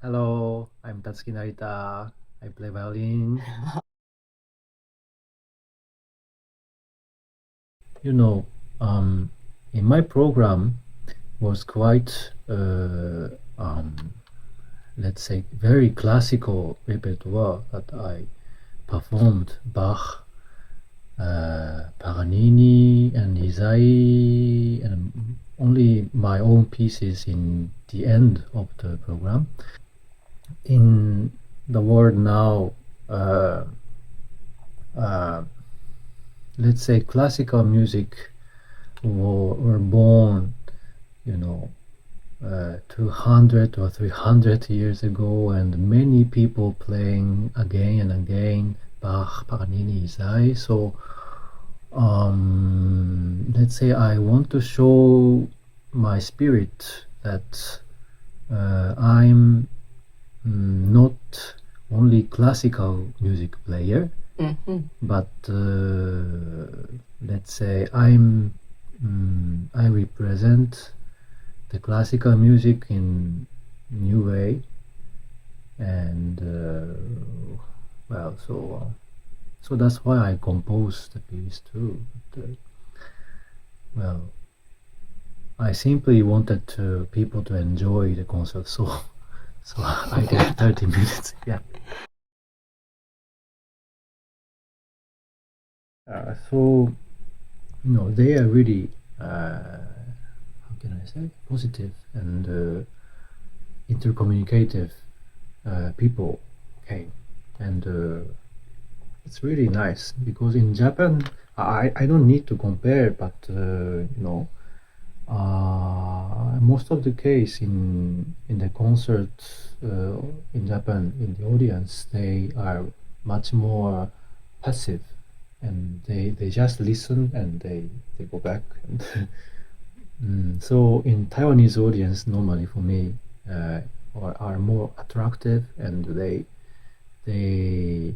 Hello, I'm Tatsuki Narita. I play violin. You know, in my program was quite, let's say, very classical repertoire that I performed. Bach, Paganini, and Isai, and only my own pieces in the end of the program. In the world now, let's say classical music were born, 200 or 300 years ago, and many people playing again and again Bach, Paganini, Isai. So let's say I want to show my spirit that I'm not only classical music player, but let's say I represent the classical music in new way, and so that's why I composed the piece too. But, I simply wanted people to enjoy the concert, so I did 30 minutes. Yeah. So they are really how can I say, positive and intercommunicative people came, and it's really nice because in Japan I don't need to compare, but most of the case in the concerts in Japan, in the audience, they are much more passive, and they just listen and they go back. And so in Taiwanese audience, normally for me, are more attractive, and they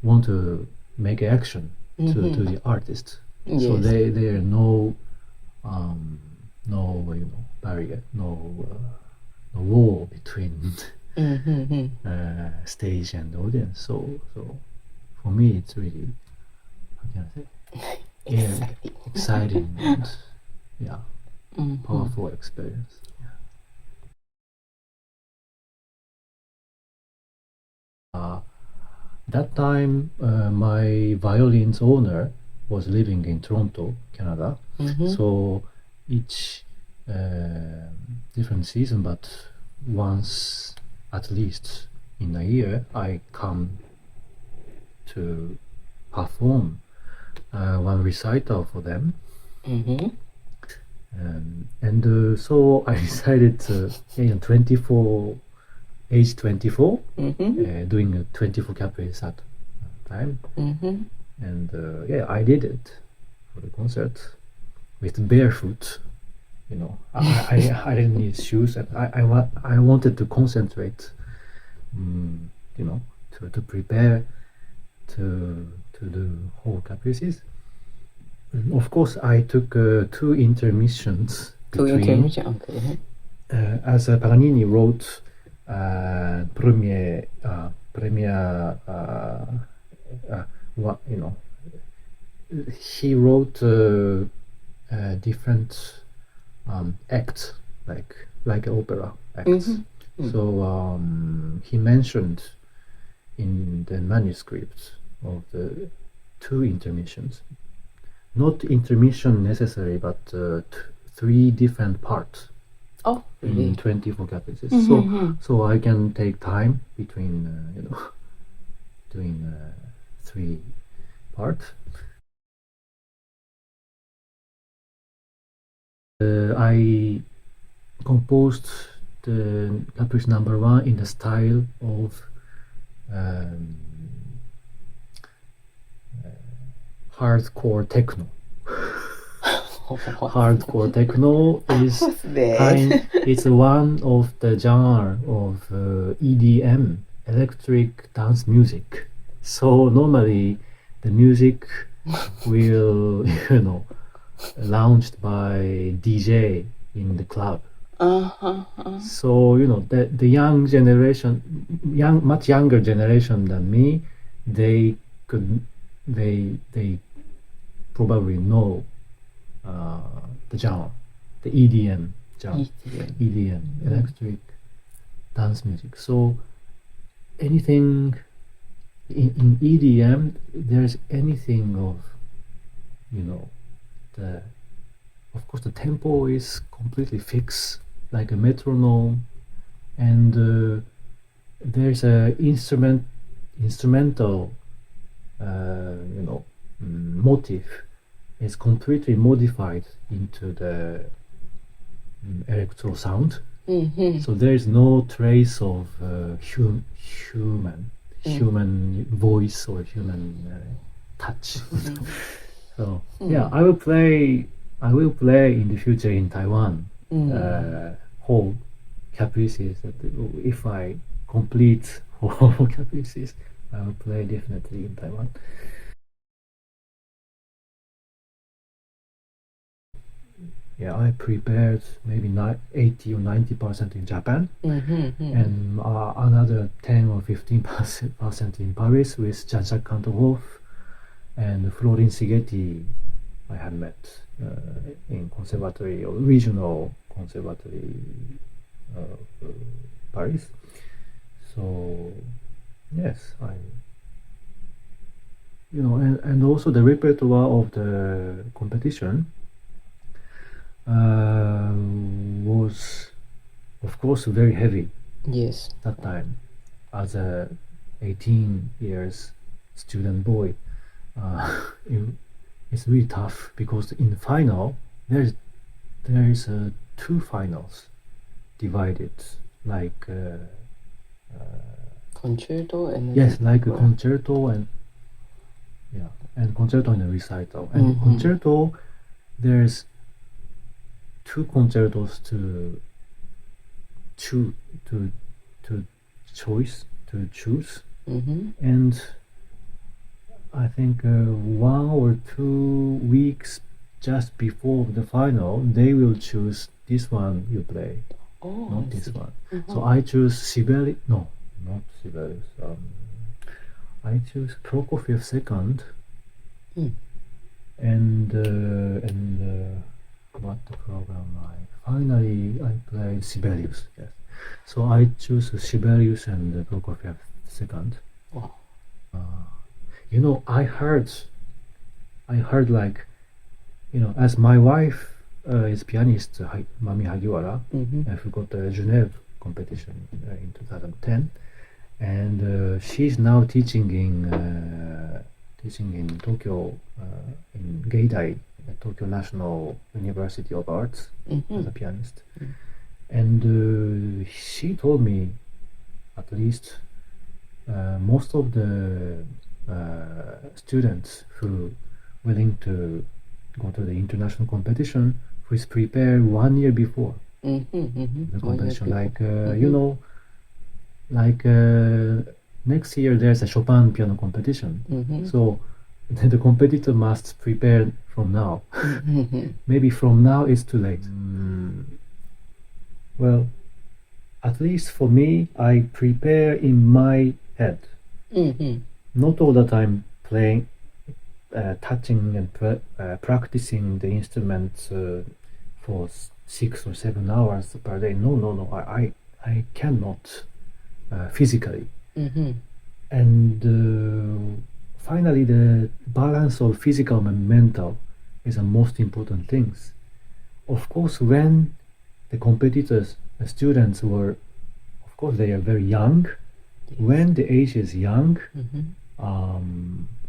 want to make action to the artist. Yes. So there are no barrier, no wall between stage and audience. So for me, it's really, how can I say, exciting and powerful experience. That time, my violin's owner was living in Toronto, Canada. So each different season, but once at least in a year, I come to perform one recital for them. And so I decided to, age 24, doing 24 caprice at time. And I did it for the concert with barefoot. I didn't need shoes, and I wanted to concentrate, to prepare to do whole caprices. Of course, I took two intermissions between. Okay. As Paganini wrote, he wrote different acts, like opera acts. So he mentioned in the manuscript of the two intermissions, not intermission necessary, but three different parts. Oh, really? In 24 caprices. So I can take time between doing three parts. I composed the caprice number 1 in the style of hardcore techno. Hardcore techno is it's one of the genre of EDM, electric dance music. So normally the music will launched by DJ in the club. So the young generation, much younger generation than me, they probably know the genre, the EDM genre, EDM, electric dance music. So anything in EDM, there's anything of of course the tempo is completely fixed like a metronome, and there's a instrumental motif is completely modified into the electro sound. So there is no trace of human voice or human touch. So yeah, I will play in the future in Taiwan whole caprices. If I complete whole caprices, I will play definitely in Taiwan. Yeah, I prepared maybe 80 or 90% in Japan, and another 10 or 15% in Paris with Jean-Jacques Cantehoff and Florin Sigeti. I had met in conservatory or regional conservatory Paris. So yes, and also the repertoire of the competition was, of course, very heavy. Yes. That time, as a 18 years student boy, it's really tough because in the final there is two finals divided like concerto and like a concerto and concerto and a recital. And concerto, there's two concertos to choose, and I think 1 or 2 weeks just before the final, they will choose this one you play, not this one. So I choose Sibelius. No, not Sibelius. I choose Prokofiev second, and what the program finally I played Sibelius. Yes, so I choose Sibelius and Prokofiev second. Wow. I heard like, as my wife is pianist, Mami Hagiwara, who got the Genève competition in 2010, and she's now teaching in Tokyo, in Geidai, Tokyo National University of Arts, as a pianist. And she told me, at least, most of the students who willing to go to the international competition who is prepared 1 year before the competition. Like next year there's a Chopin piano competition, so the competitor must prepare from now. Maybe from now it's too late. Well, at least for me, I prepare in my head. Not all the time playing, touching and practicing the instruments for 6 or 7 hours per day. No, I cannot physically. And finally, the balance of physical and mental is the most important things. Of course, when the competitors, the students were, of course, they are very young. Yes. When the age is young,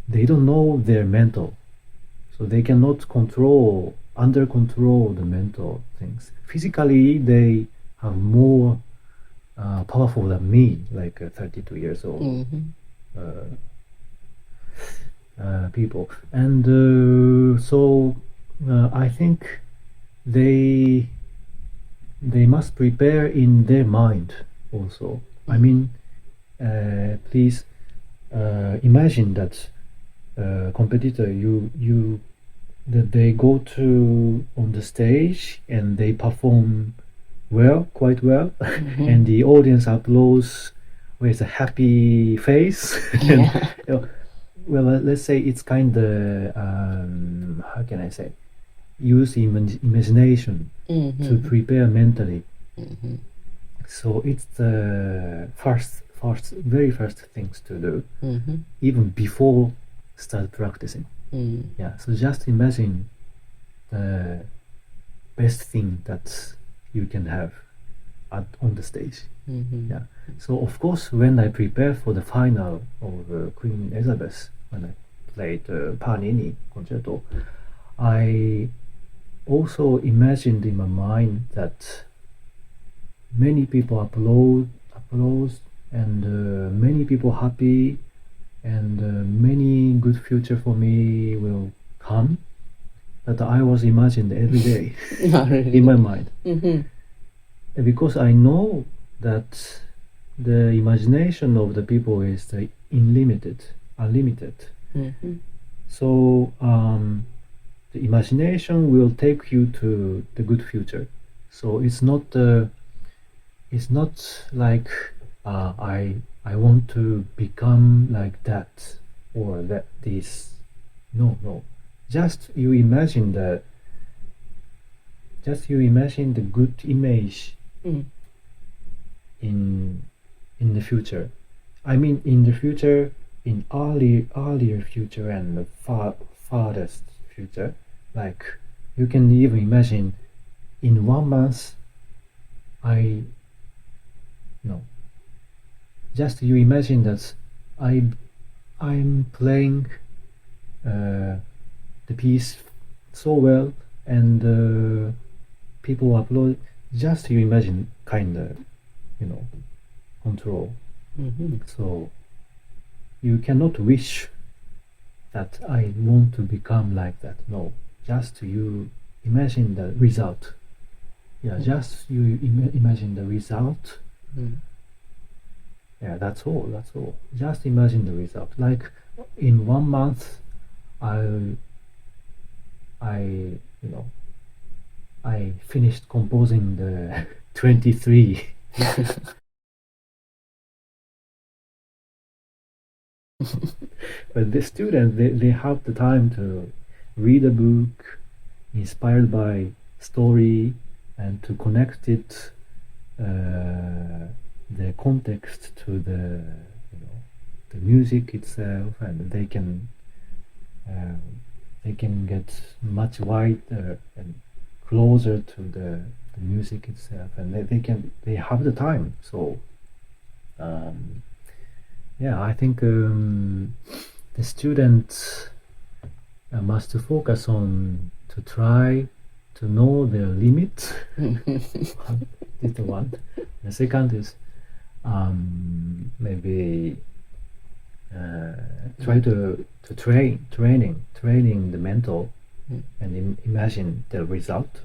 they don't know their mental, so they cannot under control the mental things. Physically, they are more powerful than me, like 32 years old people, and so I think they must prepare in their mind also. I mean, please imagine that competitor, that they go to on the stage and they perform quite well, and the audience applauds with a happy face. And, well, let's say it's kind of how can I say, use imagination to prepare mentally. So it's the very first things to do, even before start practicing. Yeah, so just imagine the best thing that you can have on the stage. Yeah. So of course, when I prepare for the final of Queen Elizabeth, when I played Paganini concerto, I also imagined in my mind that many people applause, and many people happy, and many good future for me will come. That I was imagined every day in my mind. Because I know that the imagination of the people is unlimited. So the imagination will take you to the good future. So it's not like I want to become like that or that this. No. Just you imagine the good image in the future. I mean, in the future, in earlier future and the farthest future. Like you can even imagine in 1 month. Just you imagine that I'm playing the piece so well, and people applaud. Just you imagine kind of control. So you cannot wish that I want to become like that. No, just you imagine the result. Yeah, just you imagine the result. Yeah, that's all. Just imagine the result. Like in 1 month, I finished composing the 23. But the students, they have the time to read a book inspired by story and to connect it, the context to the music itself, and they can get much wider and closer to the music itself, and they have the time. So I think the students must focus on to try to know their limit. Is the one. The second is maybe try to training the mental and imagine the result.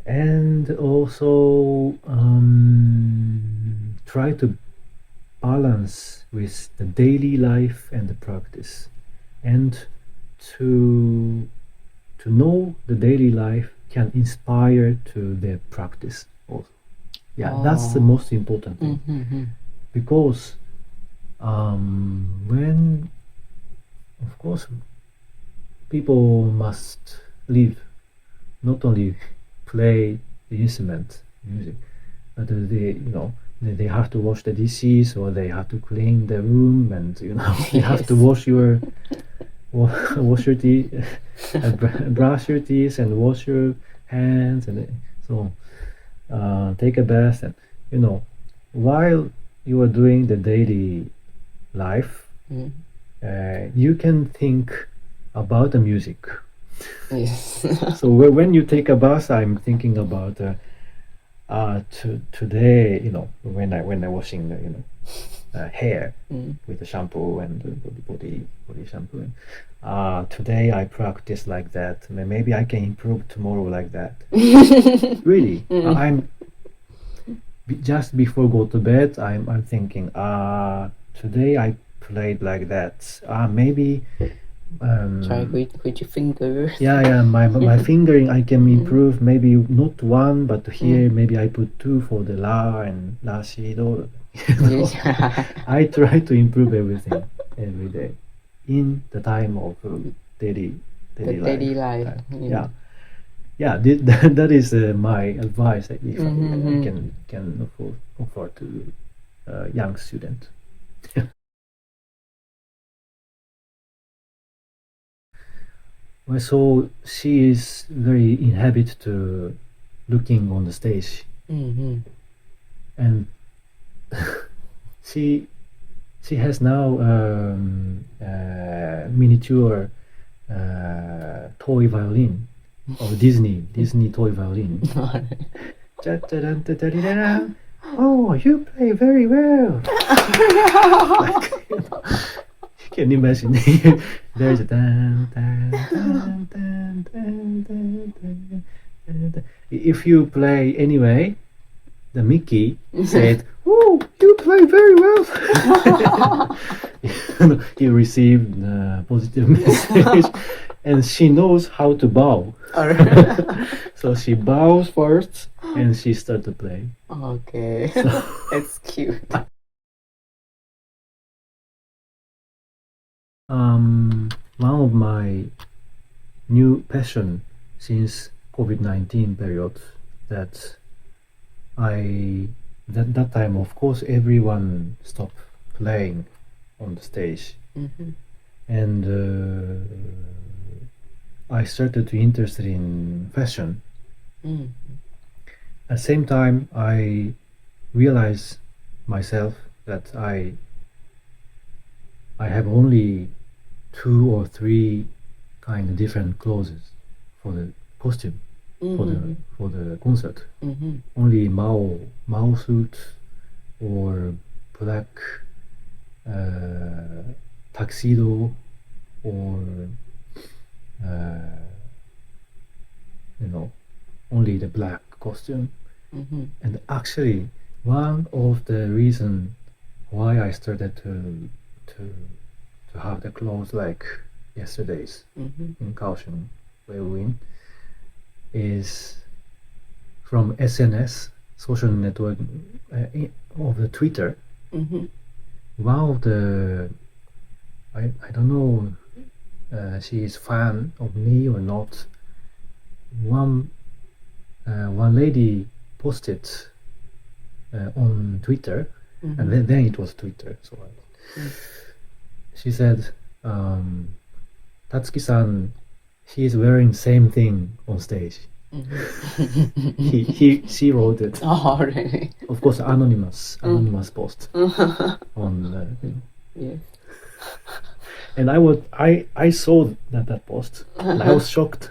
And also try to balance with the daily life and the practice, and to know the daily life can inspire to the practice also. That's the most important thing. Because when, of course, people must live, not only play the instrument, music, but they have to wash the dishes, or they have to clean the room, and they have to wash your teeth, brush your teeth, and wash your hands, and so take a bath, and while you are doing the daily life, you can think about the music. Yes. So when you take a bath, I'm thinking about today, when I washing the hair with the shampoo and the body shampoo. Today I practice like that. Maybe I can improve tomorrow like that. Really, I'm just before go to bed. I'm thinking, today I played like that. Maybe Try with your fingers. Yeah, my fingering I can improve maybe not one, but here maybe I put two for the la and la si do. I try to improve everything every day in the time of daily life. Yeah. That is my advice if I can offer to young student. Well, so she is very in habit to looking on the stage, and she has now miniature toy violin of Disney toy violin. Oh, you play very well. Can you imagine? There's a dun, dun, dun, dun, dun, dun, dun, dun. If you play anyway, the Mickey said, "Oh, you play very well." He received a positive message, and she knows how to bow. So she bows first, and she starts to play. Okay, it's cute. One of my new passion since COVID-19 period that that time of course everyone stopped playing on the stage, and I started to interested in fashion. At the same time, I realized myself that I have only 2 or 3 kind of different clothes for the costume for the concert. Only Mao suit or black tuxedo or only the black costume. And actually, one of the reasons why I started to have the clothes like yesterday's in Kaohsiung, Violin, is from SNS, social network of the Twitter. One of the I don't know she is fan of me or not. One lady posted on Twitter, and then it was Twitter. So she said, "Tatsuki-san, he is wearing same thing on stage." She wrote it. Oh, really? Of course, anonymous post on. Yes. And I saw that post, and I was shocked.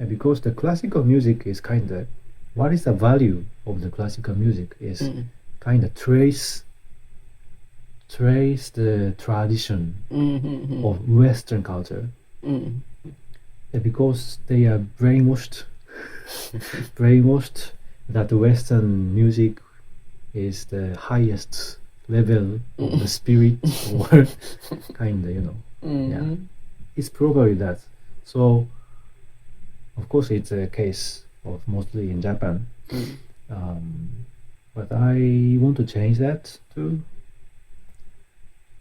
And because the classical music is kind of, what is the value of the classical music is kind of trace the tradition of Western culture. And because they are brainwashed that Western music is the highest level of the spirit, or kind of, yeah, it's probably that. So of course it's a case of mostly in Japan, but I want to change that too.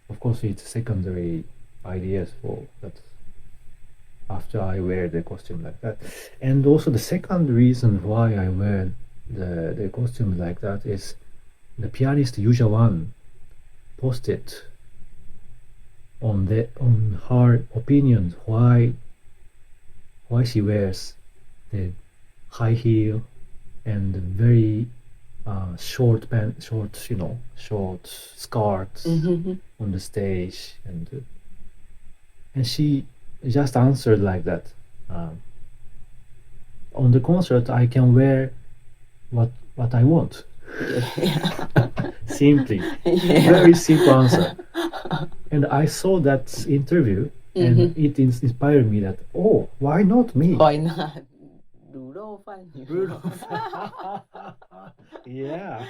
Of course it's secondary ideas for that after I wear the costume like that. And also the second reason why I wear the costume like that is the pianist Yuja Wan posted on her opinions why she wears the high heel and the very short skirts on the stage, and she just answered like that. On the concert, I can wear what I want. Simply, very simple answer. And I saw that interview, and it inspired me that, oh, why not me? Why not? Rudolph. Yeah.